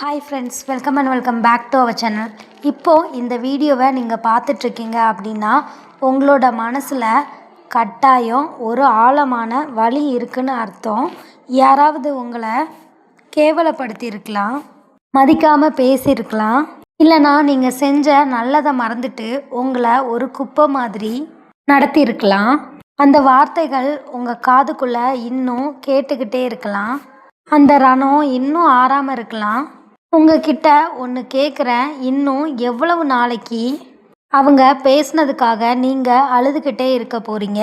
Hi friends, welcome back to our channel. இப்போது இந்த வீடியோவை நீங்கள் பார்த்துட்ருக்கீங்க அப்படின்னா உங்களோட மனசில் கட்டாயம் ஒரு ஆழமான வலி இருக்குன்னு அர்த்தம். யாராவது உங்களை கேவலப்படுத்தியிருக்கலாம், மதிக்காமல் பேசியிருக்கலாம், இல்லைனா நீங்கள் செஞ்ச நல்லதை மறந்துட்டு உங்களை ஒரு குப்பை மாதிரி நடத்தியிருக்கலாம். அந்த வார்த்தைகள் உங்கள் காதுக்குள்ளே இன்னும் கேட்டுக்கிட்டே இருக்கலாம். அந்த ரணம் இன்னும் ஆறாமல் இருக்கலாம். உங்ககிட்ட ஒன்று கேட்குறேன், இன்னும் எவ்வளவு நாளைக்கு அவங்க பேசுனதுக்காக நீங்கள் அழுதுகிட்டே இருக்க போகிறீங்க?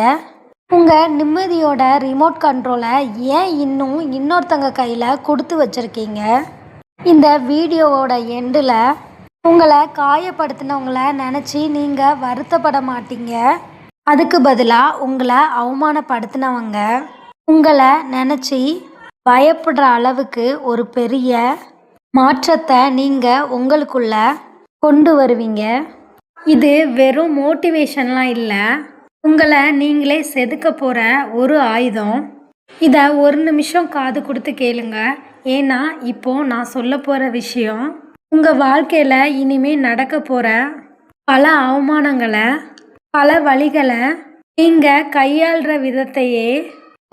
உங்கள் நிம்மதியோட ரிமோட் கண்ட்ரோலை ஏன் இன்னும் இன்னொருத்தங்க கையில் கொடுத்து வச்சுருக்கீங்க? இந்த வீடியோவோட எண்டில் உங்களை காயப்படுத்தினவங்கள நினச்சி நீங்கள் வருத்தப்பட மாட்டீங்க. அதுக்கு பதிலாக உங்களை அவமானப்படுத்தினவங்க உங்களை நினச்சி பயப்படுற அளவுக்கு ஒரு பெரிய மாற்றத்தை நீங்கள் உங்களுக்குள்ள கொண்டு வருவீங்க. இது வெறும் மோட்டிவேஷன்லாம் இல்லை, உங்களை நீங்களே செதுக்க போகிற ஒரு ஆயுதம். இதை ஒரு நிமிஷம் காது கொடுத்து கேளுங்க. ஏன்னா இப்போது நான் சொல்ல போகிற விஷயம் உங்கள் வாழ்க்கையில் இனிமேல் நடக்க போகிற பல அவமானங்களை, பல வழிகளை நீங்கள் கையாளுற விதத்தையே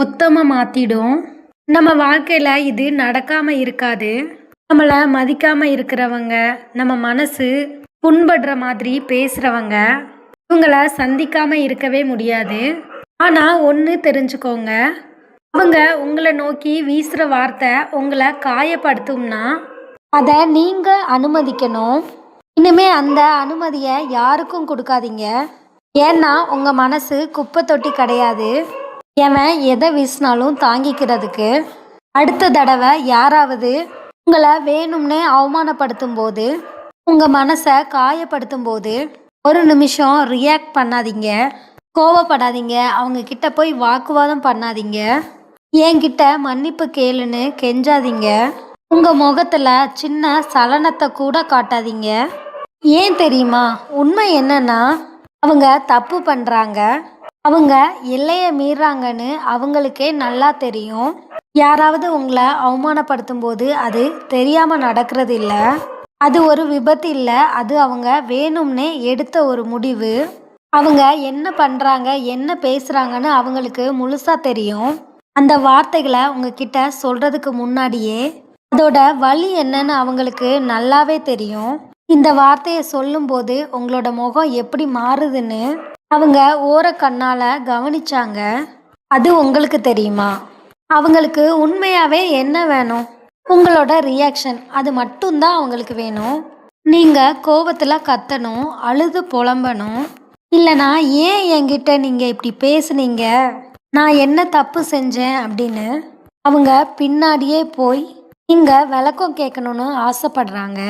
மொத்தமாக மாற்றிடும். நம்ம வாழ்க்கையில் இது நடக்காமல் இருக்காது. நம்மளை மதிக்காமல் இருக்கிறவங்க, நம்ம மனசு புண்படுற மாதிரி பேசுகிறவங்க, இவங்களை சந்திக்காமல் இருக்கவே முடியாது. ஆனால் ஒன்று தெரிஞ்சுக்கோங்க, அவங்க உங்களை நோக்கி வீசுகிற வார்த்தை உங்களை காயப்படுத்தும்னா அதை நீங்கள் அனுமதிக்கணும். இனிமேல் அந்த அனுமதியை யாருக்கும் கொடுக்காதீங்க. ஏன்னா உங்கள் மனசு குப்பை தொட்டி கிடையாது, எவன் எதை வீசினாலும் தாங்கிக்கிறதுக்கு. அடுத்த தடவை யாராவது உங்களை வேணும்னே அவமானப்படுத்தும் போது, உங்கள் மனசை காயப்படுத்தும் போது ஒரு நிமிஷம் ரியாக்ட் பண்ணாதீங்க, கோவப்படாதீங்க, அவங்கக்கிட்ட போய் வாக்குவாதம் பண்ணாதீங்க, என்கிட்ட மன்னிப்பு கேளுன்னு கெஞ்சாதீங்க, உங்கள் முகத்தில் சின்ன சலனத்தை கூட காட்டாதீங்க. ஏன் தெரியுமா? உண்மை என்னன்னா அவங்க தப்பு பண்ணுறாங்க, அவங்க எல்லையை மீறாங்கன்னு அவங்களுக்கே நல்லா தெரியும். யாராவது உங்களை அவமானப்படுத்தும் போது அது தெரியாமல் நடக்கிறது இல்லை, அது ஒரு விபத்து இல்லை, அது அவங்க வேணும்னே எடுத்த ஒரு முடிவு. அவங்க என்ன பண்ணுறாங்க, என்ன பேசுகிறாங்கன்னு அவங்களுக்கு முழுசாக தெரியும். அந்த வார்த்தைகளை உங்ககிட்ட சொல்கிறதுக்கு முன்னாடியே அதோட வலி என்னன்னு அவங்களுக்கு நல்லாவே தெரியும். இந்த வார்த்தையை சொல்லும்போது உங்களோட முகம் எப்படி மாறுதுன்னு அவங்க ஓரக்கண்ணால் கவனிச்சாங்க. அது உங்களுக்கு தெரியுமா? அவங்களுக்கு உண்மையாகவே என்ன வேணும்? உங்களோட ரியாக்ஷன், அது மட்டும்தான் அவங்களுக்கு வேணும். நீங்கள் கோபத்தில் கத்தணும், அழுது புலம்பணும், இல்லைனா ஏன் என்கிட்ட நீங்கள் இப்படி பேசுனீங்க, நான் என்ன தப்பு செஞ்சேன் அப்படின்னு அவங்க பின்னாடியே போய் நீங்கள் விளக்கம் கேட்கணுன்னு ஆசைப்படுறாங்க.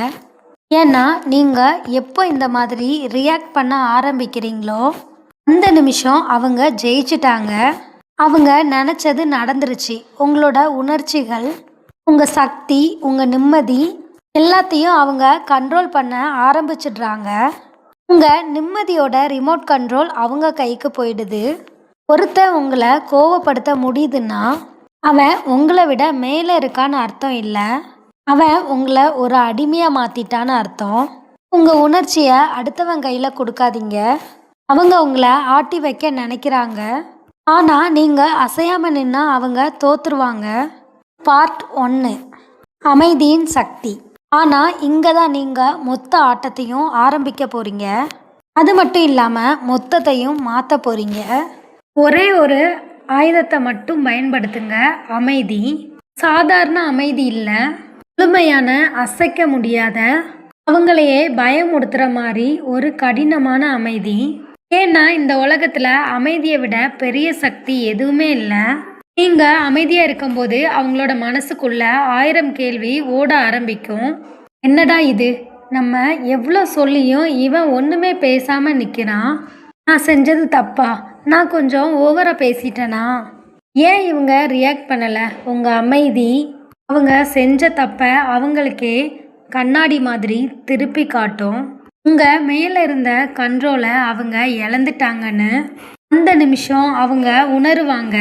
ஏன்னா நீங்கள் எப்போ இந்த மாதிரி ரியாக்ட் பண்ண ஆரம்பிக்கிறீங்களோ அந்த நிமிஷம் அவங்க ஜெயிச்சிட்டாங்க. அவங்க நினச்சது நடந்துருச்சு. உங்களோட உணர்ச்சிகள், உங்கள் சக்தி, உங்கள் நிம்மதி எல்லாத்தையும் அவங்க கண்ட்ரோல் பண்ண ஆரம்பிச்சிடுறாங்க. உங்கள் நிம்மதியோட ரிமோட் கண்ட்ரோல் அவங்க கைக்கு போயிடுது. ஒருத்தன் உங்களை கோவப்படுத்த முடியுதுன்னா அவன் உங்களை விட மேலே இருக்கான்னு அர்த்தம் இல்லை, அவன் உங்களை ஒரு அடிமையாக மாற்றிட்டான்னு அர்த்தம். உங்கள் உணர்ச்சியை அடுத்தவன் கையில் கொடுக்காதீங்க. அவங்க உங்களை ஆட்டி வைக்க நினைக்கிறாங்க, ஆனால் நீங்கள் அசையாமல் நின்னா அவங்க தோற்றுருவாங்க. பார்ட் 1, அமைதியின் சக்தி. ஆனால் இங்கே தான் நீங்கள் மொத்த ஆட்டத்தையும் ஆரம்பிக்க போகிறீங்க. அது மட்டும் இல்லாமல் மொத்தத்தையும் மாற்ற போகிறீங்க. ஒரே ஒரு ஆயுதத்தை மட்டும் பயன்படுத்துங்க, அமைதி. சாதாரண அமைதி இல்லை, முழுமையான, அசைக்க முடியாத, அவங்களையே பயமுடுத்துகிற மாதிரி ஒரு கடினமான அமைதி. ஏன்னா இந்த உலகத்தில் அமைதியை விட பெரிய சக்தி எதுவுமே இல்லை. நீங்கள் அமைதியாக இருக்கும்போது அவங்களோட மனசுக்குள்ள 1000 கேள்வி ஓட ஆரம்பிக்கும். என்னடா இது, நம்ம எவ்வளோ சொல்லியும் இவன் ஒன்றுமே பேசாமல் நிற்கிறான், நான் செஞ்சது தப்பா, நான் கொஞ்சம் ஓவராக பேசிட்டேனா, ஏன் இவங்க ரியாக்ட் பண்ணலை? உங்கள் அமைதி அவங்க செஞ்ச தப்பை அவங்களுக்கே கண்ணாடி மாதிரி திருப்பி காட்டும். உங்கள் மேலே இருந்த கண்ட்ரோலை அவங்க இழந்துட்டாங்கன்னு அந்த நிமிஷம் அவங்க உணருவாங்க.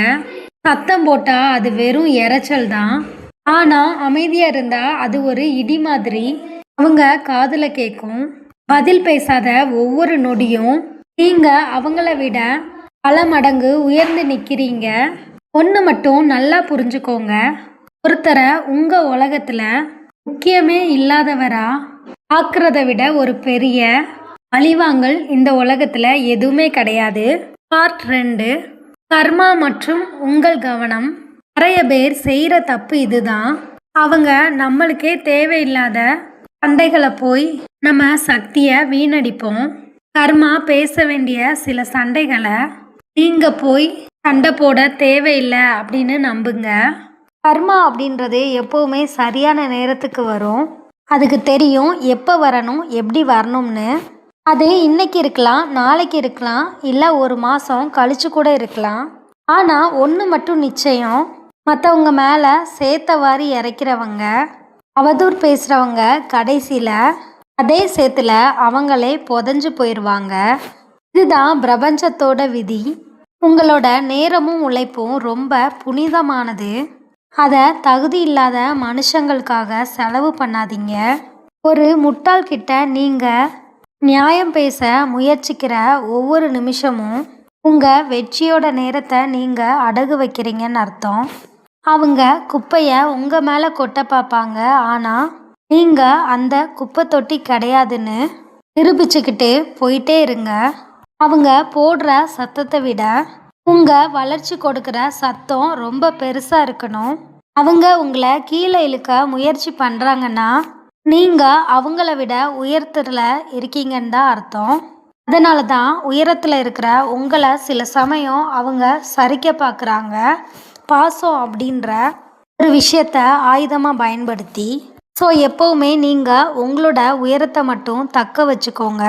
சத்தம் போட்டால் அது வெறும் இரைச்சல் தான், ஆனால் அமைதியாக இருந்தால் அது ஒரு இடி மாதிரி அவங்க காதில் கேட்கும். பதில் பேசாத ஒவ்வொரு நொடியும் நீங்கள் அவங்கள விட பல மடங்கு உயர்ந்து நிற்கிறீங்க. ஒன்று மட்டும் நல்லா புரிஞ்சுக்கோங்க, ஒருத்தரை உங்கள் உலகத்தில் முக்கியமே இல்லாதவரா ஆக்குறத விட ஒரு பெரிய பழிவாங்கல் இந்த உலகத்தில் எதுவுமே கிடையாது. பார்ட் 2, கர்மா மற்றும் உங்கள் கவனம். நிறைய பேர் செய்கிற தப்பு இதுதான். அவங்க நம்மளுக்கே தேவையில்லாத சண்டைகளை போய் நம்ம சக்தியை வீணடிப்போம். கர்மா பேச வேண்டிய சில சண்டைகளை நீங்கள் போய் சண்டை போட தேவையில்லை அப்படின்னு நம்புங்க. கர்மா அப்படின்றது எப்போவுமே சரியான நேரத்துக்கு வரும். அதுக்கு தெரியும் எப்போ வரணும், எப்படி வரணும்னு. அது இன்னைக்கு இருக்கலாம், நாளைக்கு இருக்கலாம், இல்லை ஒரு மாதம் கழிச்சு கூட இருக்கலாம். ஆனால் ஒன்று மட்டும் நிச்சயம், மற்றவங்க மேலே சேத்த வாரி இறைக்கிறவங்க, அவதூறு பேசுகிறவங்க கடைசியில் அதே சேத்துல அவங்களே புதஞ்சு போயிடுவாங்க. இதுதான் பிரபஞ்சத்தோட விதி. உங்களோட நேரமும் உழைப்பும் ரொம்ப புனிதமானது. அதை தகுதி இல்லாத மனுஷங்களுக்காக செலவு பண்ணாதீங்க. ஒரு முட்டாள்கிட்ட நீங்கள் நியாயம் பேச முயற்சிக்கிற ஒவ்வொரு நிமிஷமும் உங்கள் வெற்றியோட நேரத்தை நீங்கள் அடகு வைக்கிறீங்கன்னு அர்த்தம். அவங்க குப்பையை உங்கள் மேலே கொட்ட பார்ப்பாங்க, ஆனால் நீங்கள் அந்த குப்பை தொட்டி கிடையாதுன்னு நிரூபிச்சுக்கிட்டு போயிட்டே இருங்க. அவங்க போடுற சத்தத்தை விட உங்கள் வளர்ச்சி கொடுக்குற சத்தம் ரொம்ப பெருசாக இருக்கணும். அவங்க உங்களை கீழே இழுக்க முயற்சி பண்ணுறாங்கன்னா நீங்கள் அவங்கள விட உயரத்தில் இருக்கீங்கன்னு தான் அர்த்தம். அதனால தான் உயரத்தில் இருக்கிற உங்களை சில சமயம் அவங்க சரிக்க பார்க்குறாங்க. பாசம் அப்படின்ற ஒரு விஷயத்த ஆயுதமாக பயன்படுத்தி. ஸோ எப்போவுமே நீங்கள் உங்களோட உயரத்தை மட்டும் தக்க வச்சுக்கோங்க.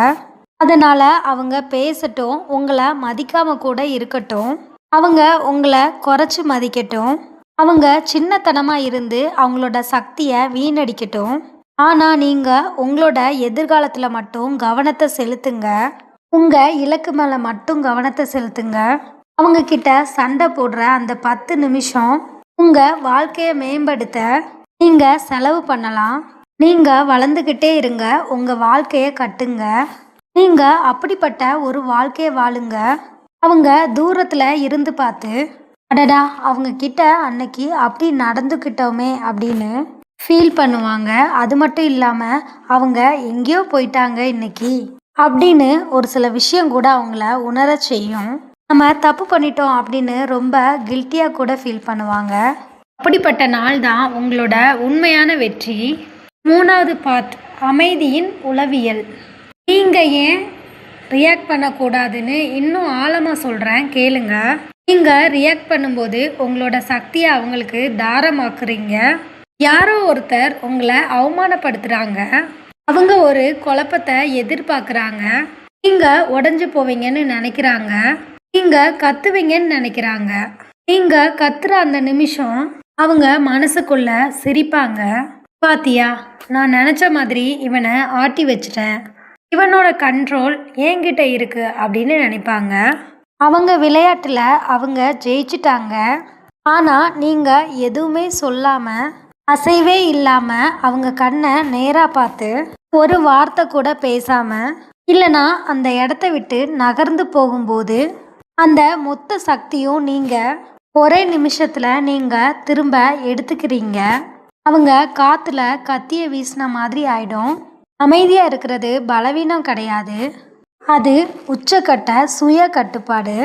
அதனால் அவங்க பேசட்டும், உங்களை மதிக்காமல் கூட இருக்கட்டும், அவங்க உங்களை குறைச்சி மதிக்கட்டும், அவங்க சின்னத்தனமாக இருந்து அவங்களோட சக்தியை வீணடிக்கட்டும். ஆனால் நீங்கள் உங்களோட எதிர்காலத்தில் மட்டும் கவனத்தை செலுத்துங்க. உங்கள் இலக்கு மேலே மட்டும் கவனத்தை செலுத்துங்க. அவங்கக்கிட்ட சண்டை போடுற அந்த 10 நிமிஷம் உங்கள் வாழ்க்கையை மேம்படுத்த நீங்கள் செலவு பண்ணலாம். நீங்கள் வளர்ந்துக்கிட்டே இருங்க, உங்கள் வாழ்க்கையை கட்டுங்க. நீங்கள் அப்படிப்பட்ட ஒரு வாழ்க்கையை வாழுங்க. அவங்க தூரத்தில் இருந்து பார்த்து, அடடா அவங்க கிட்ட அன்னைக்கு அப்படி நடந்துக்கிட்டோமே அப்படின்னு ஃபீல் பண்ணுவாங்க. அது மட்டும் இல்லாமல் அவங்க எங்கேயோ போயிட்டாங்க இன்னைக்கு அப்படின்னு ஒரு சில விஷயம் கூட அவங்கள உணர செய்யும். நம்ம தப்பு பண்ணிட்டோம் அப்படின்னு ரொம்ப கில்ட்டியாக கூட ஃபீல் பண்ணுவாங்க. அப்படிப்பட்ட நாள் தான் உங்களோட உண்மையான வெற்றி. 3வது பார்ட், அமைதியின் உளவியல். நீங்கள் ஏன் ரியாக்ட் பண்ணக்கூடாதுன்னு இன்னும் ஆழமாக சொல்கிறேன், கேளுங்க. நீங்கள் ரியாக்ட் பண்ணும்போது உங்களோட சக்தியை அவங்களுக்கு தாரமாக்குறீங்க. யாரோ ஒருத்தர் உங்களை அவமானப்படுத்துகிறாங்க, அவங்க ஒரு குழப்பத்தை எதிர்பார்க்குறாங்க, நீங்கள் உடஞ்சி போவீங்கன்னு நினைக்கிறாங்க, நீங்கள் கத்துவீங்கன்னு நினைக்கிறாங்க. நீங்கள் கத்துற அந்த நிமிஷம் அவங்க மனசுக்குள்ள சிரிப்பாங்க. பாத்தியா, நான் நினச்ச மாதிரி இவனை ஆட்டி வச்சிட்டேன், இவனோட கண்ட்ரோல் என்கிட்ட இருக்கு அப்படின்னு நினைப்பாங்க. அவங்க விளையாட்டில் அவங்க ஜெயிச்சிட்டாங்க. ஆனால் நீங்கள் எதுவுமே சொல்லாமல், அசைவே இல்லாமல், அவங்க கண்ணை நேராக பார்த்து ஒரு வார்த்தை கூட பேசாமல், இல்லைனா அந்த இடத்த விட்டு நகர்ந்து போகும்போது அந்த மொத்த சக்தியும் நீங்கள் ஒரே நிமிஷத்தில் நீங்கள் திரும்ப எடுத்துக்கிறீங்க. அவங்க காற்றுல கத்திய வீசின மாதிரி ஆயிடும். அமைதியாக இருக்கிறது பலவீனம் கிடையாது, அது உச்சக்கட்ட சுய கட்டுப்பாடு.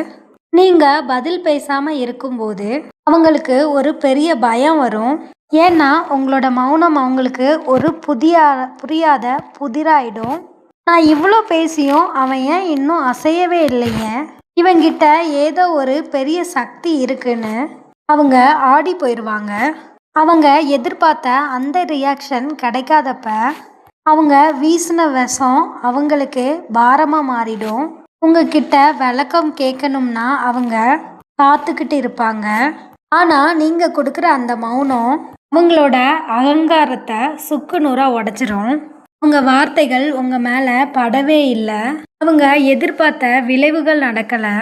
நீங்கள் பதில் பேசாமல் இருக்கும்போது அவங்களுக்கு ஒரு பெரிய பயம் வரும். ஏன்னா உங்களோட மௌனம் அவங்களுக்கு ஒரு புரியாத புதிராயிடும். நான் இவ்வளோ பேசியும் அவன் ஏன் இன்னும் அசையவே இல்லைங்க, இவங்கிட்ட ஏதோ ஒரு பெரிய சக்தி இருக்குன்னு அவங்க ஆடி போயிடுவாங்க. அவங்க எதிர்பார்த்த அந்த ரியாக்ஷன் கிடைக்காதப்ப அவங்க வீசின விஷம் அவங்களுக்கு பாரமாக மாறிடும். உங்ககிட்ட விளக்கம் கேட்கணும்னா அவங்க காத்துக்கிட்டு இருப்பாங்க. ஆனால் நீங்கள் கொடுக்குற அந்த மௌனம் அவங்களோட அகங்காரத்தை சுக்கு நூறாக உடைச்சிரும். உங்கள் வார்த்தைகள் உங்கள் மேலே படவே இல்லை, அவங்க எதிர்பார்த்த விளைவுகள் நடக்கலை.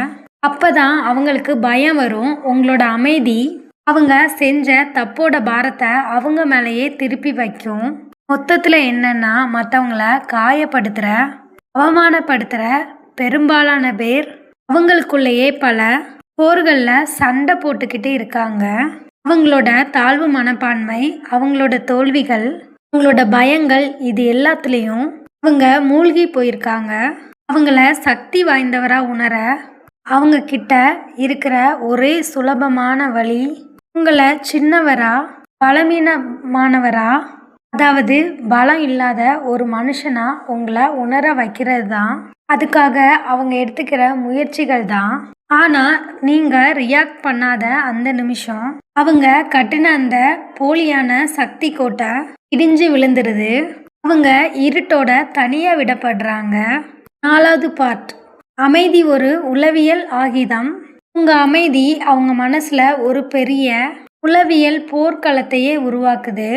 அப்போ தான் அவங்களுக்கு பயம் வரும். உங்களோட அமைதி அவங்க செஞ்ச தப்போட பாரத்தை அவங்க மேலேயே திருப்பி வைக்கும். மொத்தத்தில் என்னன்னா, மற்றவங்கள காயப்படுத்துகிற, அவமானப்படுத்துகிற பெரும்பாலான பேர் அவங்களுக்குள்ளேயே பல போர்களில் சண்டை போட்டுக்கிட்டு இருக்காங்க. அவங்களோட தாழ்வு மனப்பான்மை, அவங்களோட தோல்விகள், அவங்களோட பயங்கள், இது எல்லாத்துலேயும் அவங்க மூழ்கி போயிருக்காங்க. அவங்கள சக்தி வாய்ந்தவராக உணர அவங்க கிட்ட இருக்கிற ஒரே சுலபமான வழி உங்களை சின்னவரா, பலவீனமானவரா, அதாவது பலம் இல்லாத ஒரு மனுஷனா உங்களை உணர வைக்கிறது தான். அதுக்காக அவங்க எடுத்துக்கிற முயற்சிகள் தான். ஆனால் நீங்கள் ரியாக்ட் பண்ணாத அந்த நிமிஷம் அவங்க கட்டின அந்த போலியான சக்தி கோட்டை இடிஞ்சு விழுந்துருது. அவங்க இருட்டோட தனியாக விடப்படுறாங்க. 4வது பார்ட், அமைதி ஒரு உளவியல் ஆயுதம். உங்கள் அமைதி அவங்க மனசில் ஒரு பெரிய உளவியல் போர்க்களத்தையே உருவாக்குது.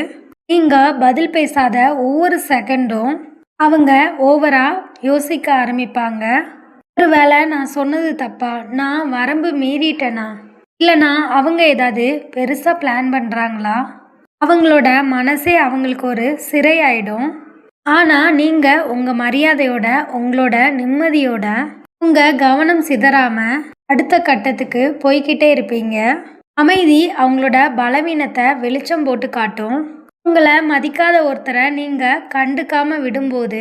நீங்கள் பதில் பேசாத ஒவ்வொரு செகண்டும் அவங்க ஓவராக யோசிக்க ஆரம்பிப்பாங்க. ஒருவேளை நான் சொன்னது தப்பா, நான் வரம்பு மீறிட்டேனா, இல்லைனா அவங்க ஏதாவது பெருசாக பிளான் பண்ணுறாங்களா, அவங்களோட மனசே அவங்களுக்கு ஒரு சிறை ஆயிடும். ஆனால் நீங்கள் உங்கள் மரியாதையோட, உங்களோட நிம்மதியோட, உங்கள் கவனம் சிதறாமல் அடுத்த கட்டத்துக்கு போய்கிட்டே இருப்பீங்க. அமைதி அவங்களோட பலவீனத்தை வெளிச்சம் போட்டு காட்டும். உங்களை மதிக்காத ஒருத்தரை நீங்கள் கண்டுக்காமல் விடும்போது,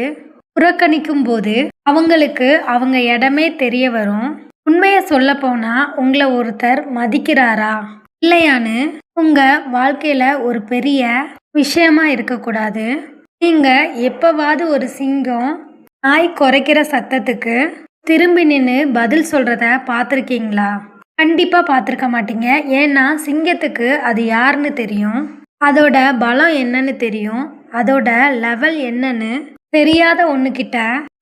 புறக்கணிக்கும் போது அவங்களுக்கு அவங்க இடமே தெரிய வரும். உண்மையை சொல்ல போனால் உங்களை ஒருத்தர் மதிக்கிறாரா இல்லையான்னு உங்கள் வாழ்க்கையில் ஒரு பெரிய விஷயமா இருக்கக்கூடாது. நீங்கள் எப்போவாவது ஒரு சிங்கம் நாய் குறைக்கிற சத்தத்துக்கு திரும்பி நின்று பதில் சொல்கிறத பார்த்துருக்கீங்களா? கண்டிப்பாக பார்த்துருக்க மாட்டீங்க. ஏன்னா சிங்கத்துக்கு அது யாருன்னு தெரியும், அதோட பலம் என்னன்னு தெரியும், அதோட லெவல் என்னன்னு தெரியாத ஒன்றுக்கிட்ட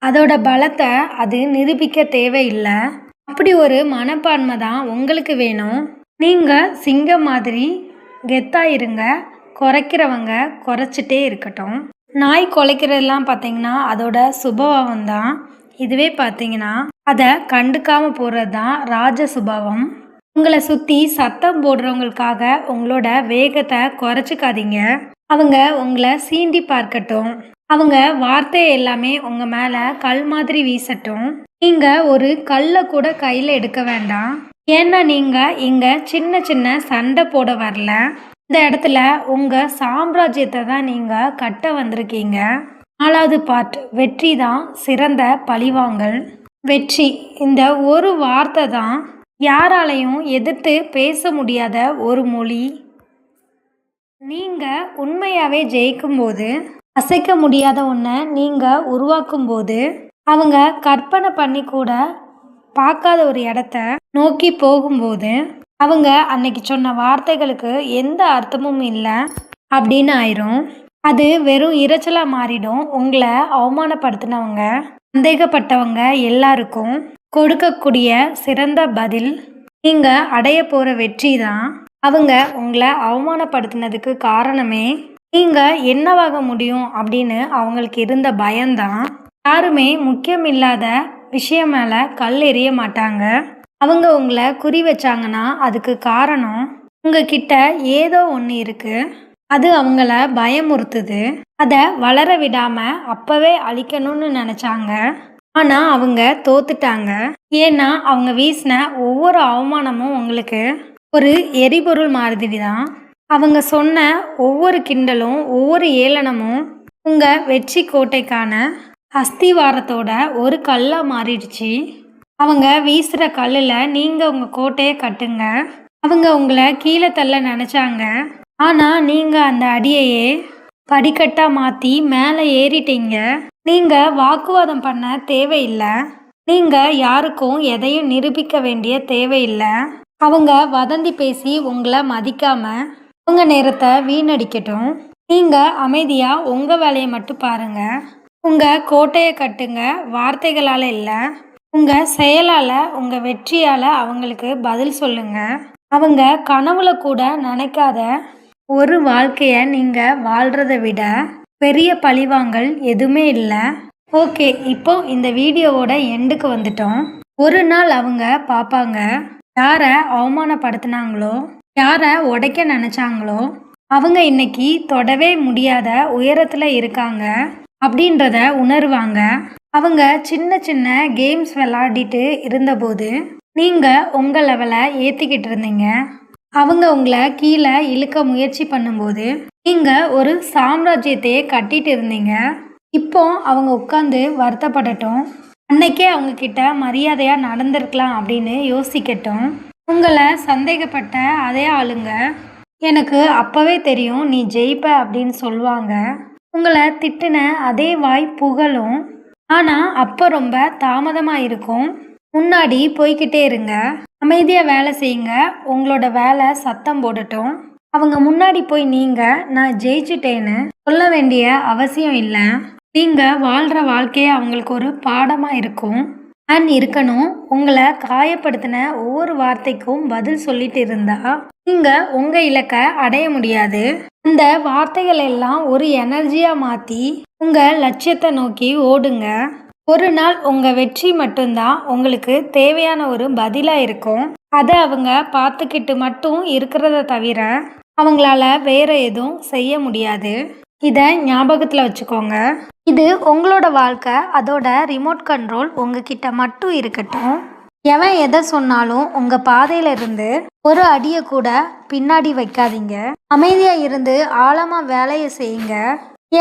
அதோட பலத்தை அது நிரூபிக்க தேவையில்லை. அப்படி ஒரு மனப்பான்மை தான் உங்களுக்கு வேணும். நீங்கள் சிங்கம் மாதிரி கெத்தாக இருங்க, குறைக்கிறவங்க குறைச்சிட்டே இருக்கட்டும். நாய் குலைக்கிறதுலாம் பார்த்தீங்கன்னா அதோட சுபாவம் தான். இதுவே பார்த்தீங்கன்னா அதை கண்டுக்காமல் போகிறது தான் ராஜ சுபாவம். உங்களை சுற்றி சத்தம் போடுறவங்களுக்காக உங்களோட வேகத்தை குறைச்சிக்காதீங்க. அவங்க உங்களை சீண்டி பார்க்கட்டும், அவங்க வார்த்தை எல்லாமே உங்கள் மேலே கல் மாதிரி வீசட்டும். நீங்கள் ஒரு கல்லை கூட கையில் எடுக்க வேண்டாம். ஏன்னா நீங்கள் இங்கே சின்ன சின்ன சண்டை போட வரல. இந்த இடத்துல உங்கள் சாம்ராஜ்யத்தை தான் நீங்கள் கட்ட வந்திருக்கீங்க. 4வது பார்ட், வெற்றி தான் சிறந்த பழிவாங்கல். வெற்றி, இந்த ஒரு வார்த்தை தான் யாராலையும் எதிர்த்து பேச முடியாத ஒரு மொழி. நீங்கள் உண்மையாகவே ஜெயிக்கும்போது, அசைக்க முடியாத ஒன்றை நீங்கள் உருவாக்கும்போது, அவங்க கற்பனை பண்ணி கூட பார்க்காத ஒரு இடத்த நோக்கி போகும்போது, அவங்க அன்னைக்கு சொன்ன வார்த்தைகளுக்கு எந்த அர்த்தமும் இல்லை அப்படின்னு ஆயிரும். அது வெறும் இரைச்சலாக மாறிடும். உங்களை அவமானப்படுத்தினவங்க, சந்தேகப்பட்டவங்க எல்லாருக்கும் கொடுக்கக்கூடிய சிறந்த பதில் நீங்கள் அடைய போகிற வெற்றி தான். அவங்க உங்களை அவமானப்படுத்தினதுக்கு காரணமே நீங்கள் என்னவாக முடியும் அப்படின்னு அவங்களுக்கு இருந்த பயம்தான். யாருமே முக்கியம் இல்லாத விஷயம் மேலே கல் எறிய மாட்டாங்க. அவங்க உங்களை குறி வச்சாங்கன்னா அதுக்கு காரணம் உங்ககிட்ட ஏதோ ஒன்று இருக்குது, அது அவங்கள பயமுறுத்துது. அதை வளர விடாமல் அப்போவே அழிக்கணும்னு நினச்சாங்க. ஆனால் அவங்க தோத்துட்டாங்க. ஏன்னா அவங்க வீசின ஒவ்வொரு அவமானமும் உங்களுக்கு ஒரு எரிபொருள் மாதிரி தான். அவங்க சொன்ன ஒவ்வொரு கிண்டலும், ஒவ்வொரு ஏளனமும் உங்கள் வெற்றி கோட்டைக்கான அஸ்திவாரத்தோட ஒரு கல்லாக மாறிடுச்சு. அவங்க வீசுகிற கல்லில் நீங்கள் உங்கள் கோட்டையை கட்டுங்க. அவங்க உங்களை கீழே தள்ள நினச்சாங்க. ஆனால் நீங்கள் அந்த அடியையே படிக்கட்டாக மாற்றி மேலே ஏறிட்டீங்க. நீங்கள் வாக்குவாதம் பண்ண தேவையில்லை. நீங்கள் யாருக்கும் எதையும் நிரூபிக்க வேண்டிய தேவையில்லை. அவங்க வதந்தி பேசி உங்களை மதிக்காமல் உங்கள் நேரத்தை வீணடிக்கட்டும். நீங்கள் அமைதியாக உங்கள் வேலையை மட்டும் பாருங்கள். உங்கள் கோட்டையை கட்டுங்க, வார்த்தைகளால் இல்லை, உங்கள் செயலால், உங்கள் வெற்றியால் அவங்களுக்கு பதில் சொல்லுங்கள். அவங்க கனவுல கூட நினைக்காத ஒரு வாழ்க்கையை நீங்கள் வாழ்கிறத விட பெரிய பழிவாங்கல் எதுவுமே இல்லை. ஓகே, இப்போ இந்த வீடியோவோட எண்டுக்கு வந்துட்டோம். ஒரு நாள் அவங்க பார்ப்பாங்க, யாரை அவமானப்படுத்தினாங்களோ யாரை உடைக்க நினச்சாங்களோ அவங்க இன்னைக்கு தொடவே முடியாத உயரத்தில் இருக்காங்க அப்படின்றத உணர்வாங்க. அவங்க சின்ன சின்ன கேம்ஸ் விளையாடிட்டு இருந்தபோது நீங்கள் உங்கள் லெவலை ஏற்றிக்கிட்டு இருந்தீங்க. அவங்க உங்களை கீழே இழுக்க முயற்சி பண்ணும்போது நீங்கள் ஒரு சாம்ராஜ்யத்தையே கட்டிட்டு இருந்தீங்க. இப்போ அவங்க உட்காந்து வருத்தப்படட்டும், அன்னைக்கே அவங்க கிட்ட மரியாதையாக நடந்திருக்கலாம் அப்படின்னு யோசிக்கட்டும். உங்களை சந்தேகப்பட்ட அதே ஆளுங்க எனக்கு அப்போவே தெரியும் நீ ஜெயிப்ப அப்படின்னு சொல்லுவாங்க. உங்களை திட்டின அதே வாய் புகழும். ஆனால் அப்போ ரொம்ப தாமதமாக இருக்கும். முன்னாடி போய்கிட்டே இருங்க, அமைதியாக வேலை செய்யுங்க. உங்களோட வேலை சத்தம் போடட்டும். அவங்க முன்னாடி போய் நீங்கள் நான் ஜெயிச்சிட்டேன்னு சொல்ல வேண்டிய அவசியம் இல்லை. நீங்கள் வாழ்கிற வாழ்க்கையே அவங்களுக்கு ஒரு பாடமாக இருக்கும். இருக்கணும். உங்களை காயப்படுத்தின ஒவ்வொரு வார்த்தைக்கும் பதில் சொல்லிட்டு இருந்தா நீங்கள் உங்கள் இலக்கை அடைய முடியாது. இந்த வார்த்தைகள் எல்லாம் ஒரு எனர்ஜியாக மாற்றி உங்கள் லட்சியத்தை நோக்கி ஓடுங்க. ஒரு நாள் உங்கள் வெற்றி மட்டும்தான் உங்களுக்கு தேவையான ஒரு பதிலாக இருக்கும். அதை அவங்க பார்த்துக்கிட்டு மட்டும் இருக்கிறத தவிர அவங்களால வேற எதுவும் செய்ய முடியாது. இதை ஞாபகத்தில் வச்சுக்கோங்க. இது உங்களோட வாழ்க்கை, அதோட ரிமோட் கண்ட்ரோல் உங்ககிட்ட மட்டும் இருக்கட்டும். எவன் எதை சொன்னாலும் உங்கள் பாதையில இருந்து ஒரு அடியை கூட பின்னாடி வைக்காதீங்க. அமைதியாக இருந்து ஆழமாக வேலையை செய்யுங்க.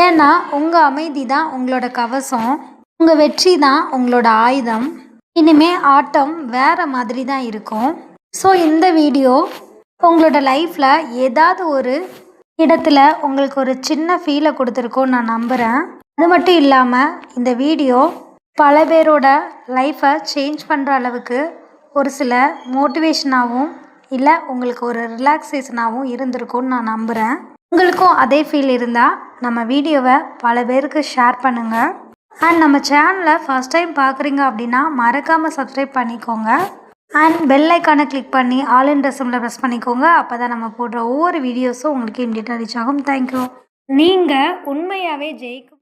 ஏன்னா உங்கள் அமைதி தான் உங்களோட கவசம், உங்கள் வெற்றி தான் உங்களோட ஆயுதம். இனிமே ஆட்டம் வேற மாதிரி தான் இருக்கும். ஸோ இந்த வீடியோ உங்களோட லைஃப்பில் ஏதாவது ஒரு இடத்துல உங்களுக்கு ஒரு சின்ன ஃபீலை கொடுத்துருக்கோன்னு நான் நம்புகிறேன். அது மட்டும் இல்லாமல் இந்த வீடியோ பல பேரோட லைஃப்பை சேஞ்ச் பண்ணுற அளவுக்கு ஒரு சில மோட்டிவேஷனாகவும் இல்லை உங்களுக்கு ஒரு ரிலாக்ஸேஷனாகவும் இருந்திருக்கும்னு நான் நம்புகிறேன். உங்களுக்கும் அதே ஃபீல் இருந்தால் நம்ம வீடியோவை பல பேருக்கு ஷேர் பண்ணுங்கள். அண்ட் நம்ம சேனலை ஃபஸ்ட் டைம் பார்க்குறீங்க அப்படின்னா மறக்காமல் சப்ஸ்கிரைப் பண்ணிக்கோங்க. அண்ட் பெல் ஐக்கானை கிளிக் பண்ணி ஆல் இன் சிம்பிளை ப்ரெஸ் பண்ணிக்கோங்க. அப்போ தான் நம்ம போடுற ஒவ்வொரு வீடியோஸும் உங்களுக்கு இமிடியேட்டாக ரீச் ஆகும். தேங்க்யூ. நீங்கள் உண்மையாகவே ஜெயிக்கும்.